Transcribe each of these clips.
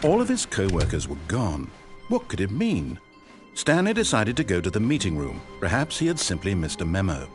All of his co-workers were gone. What could it mean? Stanley decided to go to the meeting room. Perhaps he had simply missed a memo.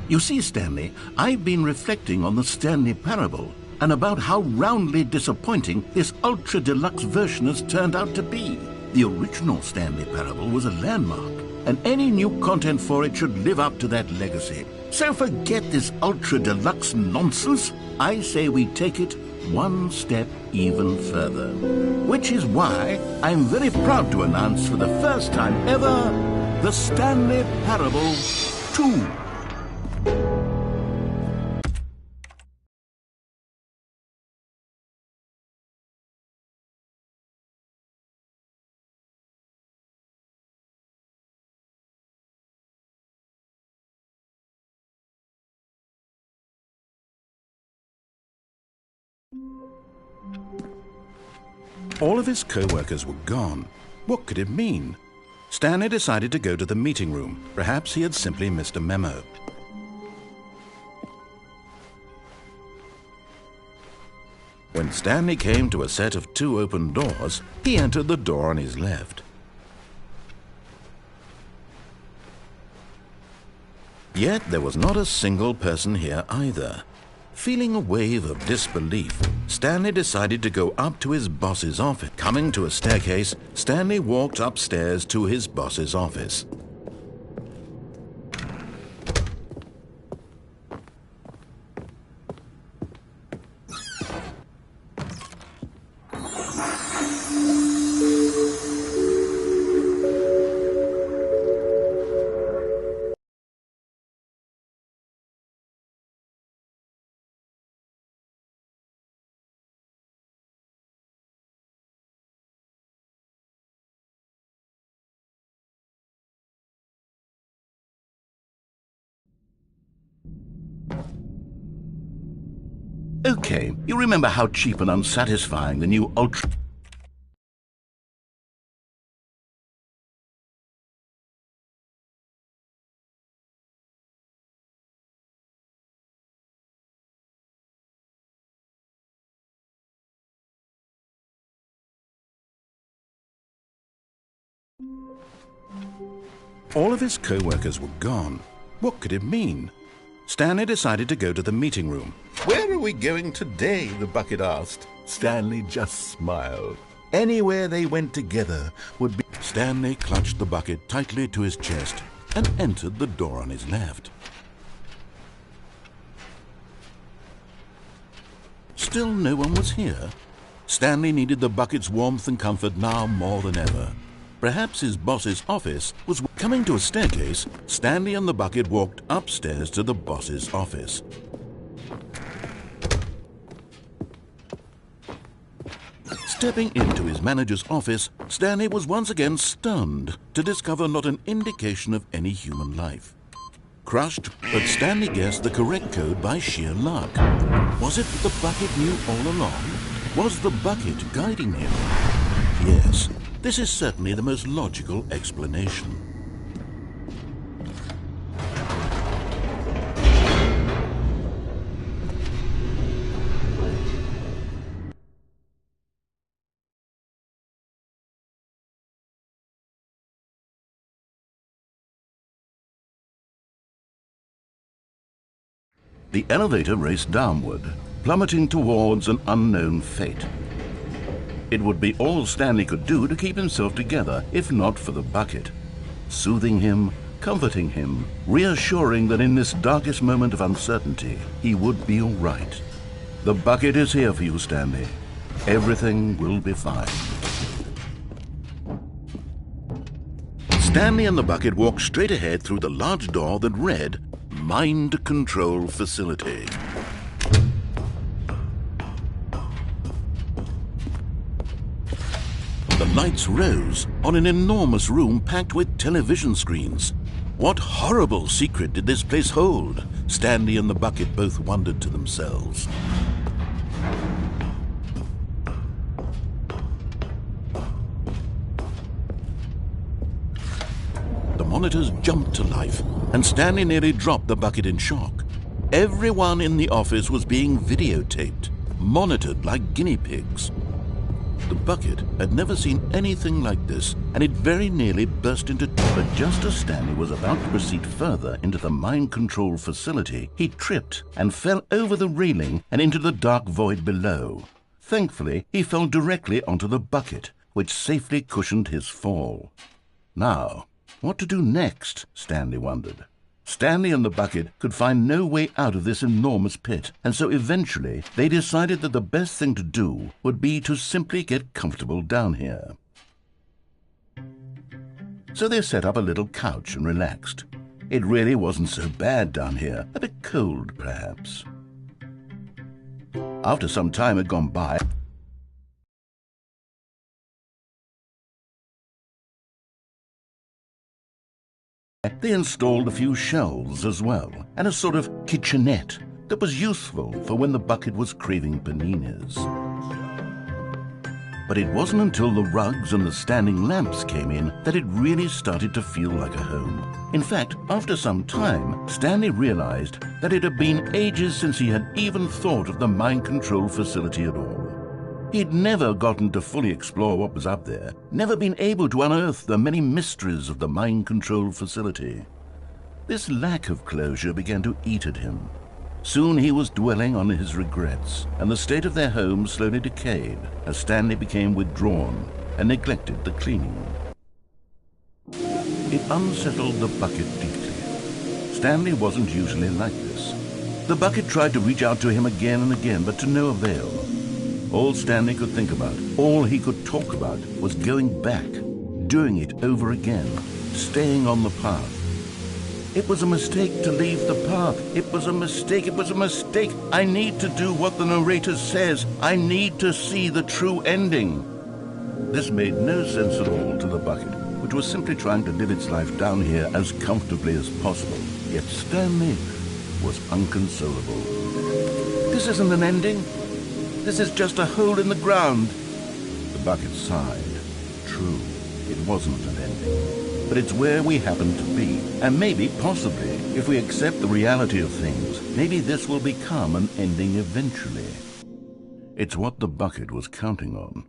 You see, Stanley, I've been reflecting on the Stanley Parable and about how roundly disappointing this ultra-deluxe version has turned out to be. The original Stanley Parable was a landmark, and any new content for it should live up to that legacy. So forget this ultra-deluxe nonsense. I say we take it one step even further. Which is why I'm very proud to announce for the first time ever, the Stanley Parable 2. All of his co-workers were gone. What could it mean? Stanley decided to go to the meeting room. Perhaps he had simply missed a memo. When Stanley came to a set of 2 open doors, he entered the door on his left. Yet there was not a single person here either. Feeling a wave of disbelief, Stanley decided to go up to his boss's office. Coming to a staircase, Stanley walked upstairs to his boss's office. Okay, you remember how cheap and unsatisfying the new Ultra... All of his co-workers were gone. What could it mean? Stanley decided to go to the meeting room. "Where are we going today?" the bucket asked. Stanley just smiled. Anywhere they went together would be... Stanley clutched the bucket tightly to his chest and entered the door on his left. Still no one was here. Stanley needed the bucket's warmth and comfort now more than ever. Perhaps his boss's office was... Coming to a staircase, Stanley and the bucket walked upstairs to the boss's office. Stepping into his manager's office, Stanley was once again stunned to discover not an indication of any human life. Crushed, but Stanley guessed the correct code by sheer luck. Was it that the bucket knew all along? Was the bucket guiding him? Yes. This is certainly the most logical explanation. The elevator raced downward, plummeting towards an unknown fate. It would be all Stanley could do to keep himself together, if not for the bucket. Soothing him, comforting him, reassuring that in this darkest moment of uncertainty, he would be all right. The bucket is here for you, Stanley. Everything will be fine. Stanley and the bucket walked straight ahead through the large door that read, Mind Control Facility. The lights rose on an enormous room packed with television screens. What horrible secret did this place hold? Stanley and the bucket both wondered to themselves. The monitors jumped to life, and Stanley nearly dropped the bucket in shock. Everyone in the office was being videotaped, monitored like guinea pigs. The bucket had never seen anything like this, and it very nearly burst into tears. But just as Stanley was about to proceed further into the mind control facility, he tripped and fell over the railing and into the dark void below. Thankfully, he fell directly onto the bucket, which safely cushioned his fall. Now, what to do next? Stanley wondered. Stanley and the bucket could find no way out of this enormous pit, and so eventually they decided that the best thing to do would be to simply get comfortable down here. So they set up a little couch and relaxed. It really wasn't so bad down here, a bit cold perhaps. After some time had gone by, they installed a few shelves as well, and a sort of kitchenette that was useful for when the bucket was craving paninis. But it wasn't until the rugs and the standing lamps came in that it really started to feel like a home. In fact, after some time, Stanley realized that it had been ages since he had even thought of the mind control facility at all. He'd never gotten to fully explore what was up there, never been able to unearth the many mysteries of the mind control facility. This lack of closure began to eat at him. Soon he was dwelling on his regrets, and the state of their home slowly decayed as Stanley became withdrawn and neglected the cleaning. It unsettled the bucket deeply. Stanley wasn't usually like this. The bucket tried to reach out to him again and again, but to no avail. All Stanley could think about, all he could talk about, was going back, doing it over again, staying on the path. It was a mistake to leave the path. It was a mistake. It was a mistake. I need to do what the narrator says. I need to see the true ending. This made no sense at all to the bucket, which was simply trying to live its life down here as comfortably as possible. Yet Stanley was unconsolable. This isn't an ending. This is just a hole in the ground. The bucket sighed. True, it wasn't an ending. But it's where we happen to be. And maybe, possibly, if we accept the reality of things, maybe this will become an ending eventually. It's what the bucket was counting on.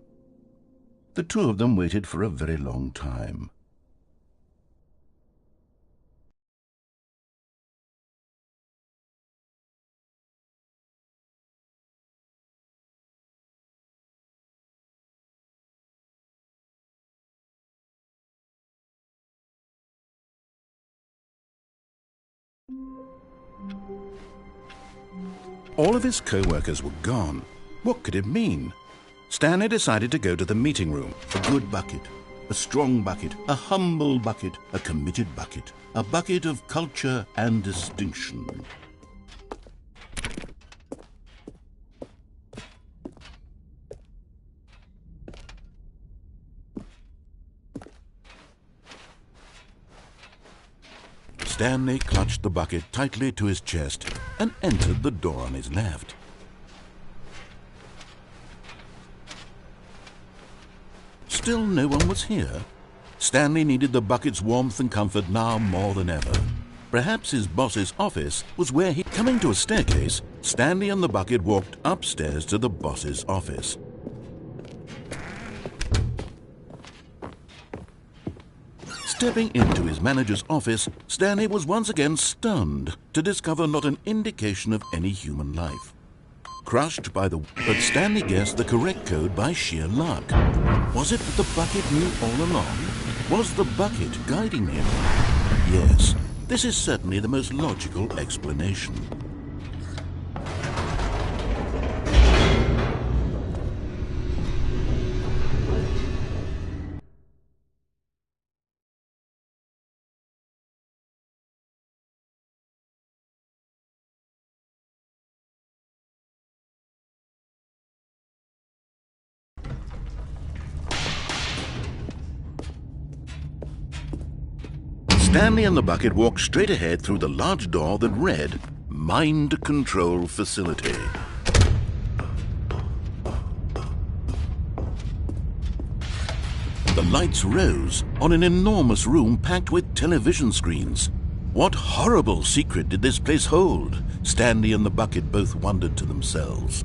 The two of them waited for a very long time. All of his co-workers were gone. What could it mean? Stanley decided to go to the meeting room. A good bucket, a strong bucket, a humble bucket, a committed bucket, a bucket of culture and distinction. Stanley clutched the bucket tightly to his chest and entered the door on his left. Still no one was here. Stanley needed the bucket's warmth and comfort now more than ever. Perhaps his boss's office was where he... Coming to a staircase, Stanley and the bucket walked upstairs to the boss's office. Stepping into his manager's office, Stanley was once again stunned to discover not an indication of any human life. Crushed by the... But Stanley guessed the correct code by sheer luck. Was it that the bucket knew all along? Was the bucket guiding him? Yes, this is certainly the most logical explanation. Stanley and the bucket walked straight ahead through the large door that read, Mind Control Facility. The lights rose on an enormous room packed with television screens. What horrible secret did this place hold? Stanley and the bucket both wondered to themselves.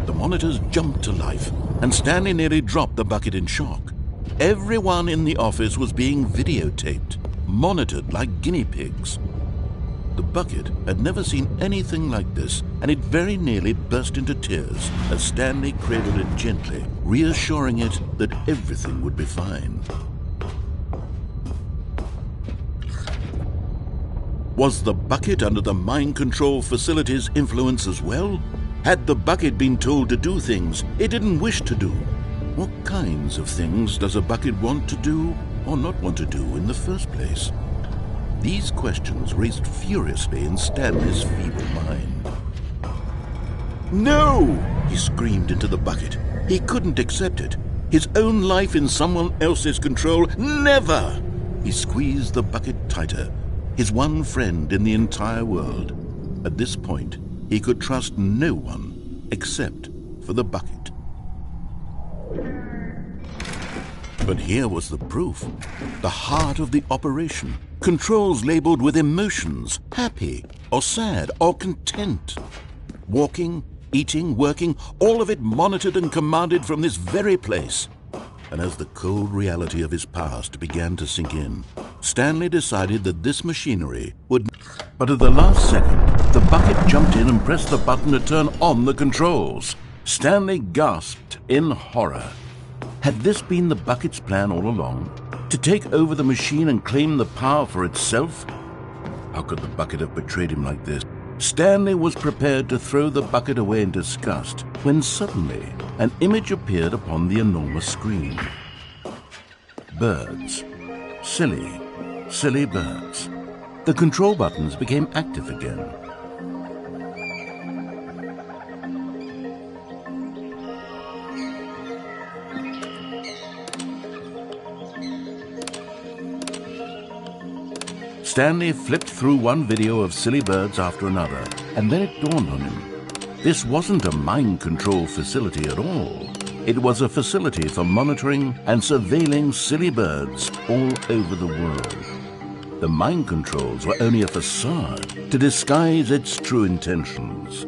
The monitors jumped to life, and Stanley nearly dropped the bucket in shock. Everyone in the office was being videotaped, monitored like guinea pigs. The bucket had never seen anything like this, and it very nearly burst into tears as Stanley cradled it gently, reassuring it that everything would be fine. Was the bucket under the mind control facility's influence as well? Had the bucket been told to do things it didn't wish to do? What kinds of things does a bucket want to do or not want to do in the first place? These questions raced furiously in Stanley's feeble mind. No! He screamed into the bucket. He couldn't accept it. His own life in someone else's control, never! He squeezed the bucket tighter, his one friend in the entire world. At this point, he could trust no one except for the bucket. But here was the proof. The heart of the operation. Controls labeled with emotions, happy or sad or content. Walking, eating, working, all of it monitored and commanded from this very place. And as the cold reality of his past began to sink in, Stanley decided that this machinery would... But at the last second, the bucket jumped in and pressed the button to turn on the controls. Stanley gasped in horror. Had this been the bucket's plan all along? To take over the machine and claim the power for itself? How could the bucket have betrayed him like this? Stanley was prepared to throw the bucket away in disgust when suddenly an image appeared upon the enormous screen. Birds. Silly, silly birds. The control buttons became active again. Stanley flipped through one video of silly birds after another, and then it dawned on him. This wasn't a mind control facility at all. It was a facility for monitoring and surveilling silly birds all over the world. The mind controls were only a facade to disguise its true intentions.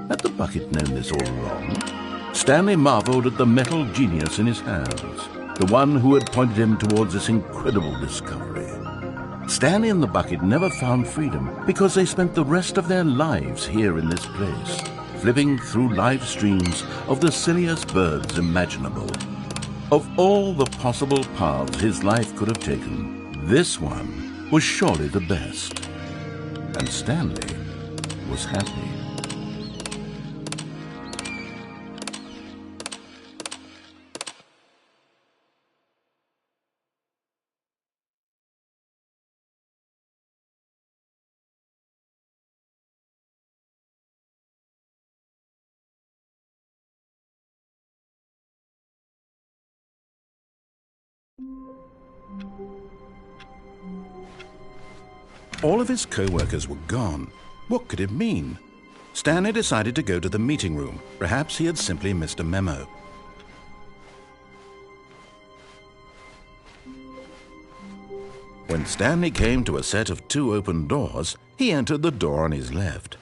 Had the bucket known this all along? Stanley marveled at the metal genius in his hands, the one who had pointed him towards this incredible discovery. Stanley and the bucket never found freedom because they spent the rest of their lives here in this place, flipping through live streams of the silliest birds imaginable. Of all the possible paths his life could have taken, this one was surely the best. And Stanley was happy. All of his co-workers were gone. What could it mean? Stanley decided to go to the meeting room. Perhaps he had simply missed a memo. When Stanley came to a set of 2 open doors, he entered the door on his left.